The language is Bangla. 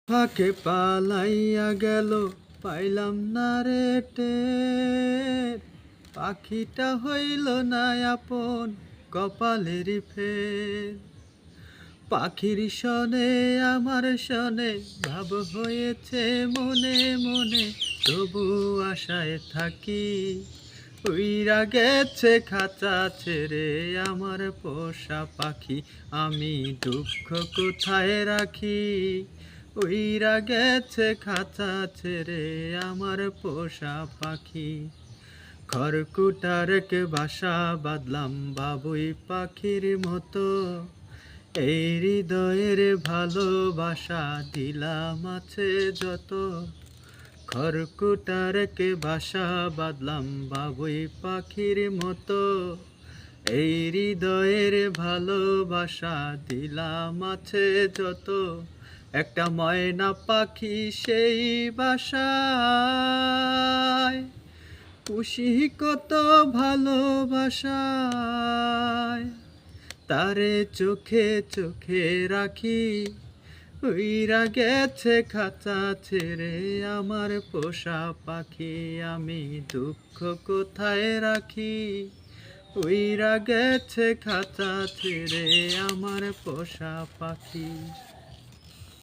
ফাঁকে পালাইয়া গেল, পাইলাম না রে টের। পাখিটা হইল না আপন, কপালেরই ফের। পাখির সনে আমার সনে ভাব হয়েছে মনে মনে, তবু আশায় থাকি। উইরা গেছে খাঁচা ছেড়ে আমার পোষা পাখি, আমি দুঃখ কোথায় রাখি। উইরা গেছে খাঁচা ছেড়ে আমার পোষা পাখি। খড়কুটারকে বাসা বাঁধলাম বাবুই পাখির মতো, এই হৃদয়ের ভালোবাসা দিলাম আছে যত। খড়কুটারকে বাসা বাঁধলাম বাবুই পাখির মতো, এই হৃদয়ের ভালোবাসা দিলাম আছে যত। একটা ময়না পাখি সেই বাসায়, পুষি কত ভালোবাসায়। তারে চোখে চোখে রাখি, উইরা গেছে খাঁচা ছেড়ে আমার পোষা পাখি, আমি দুঃখ কোথায় রাখি। উইরা গেছে খাঁচা ছেড়ে আমার পোষা পাখি।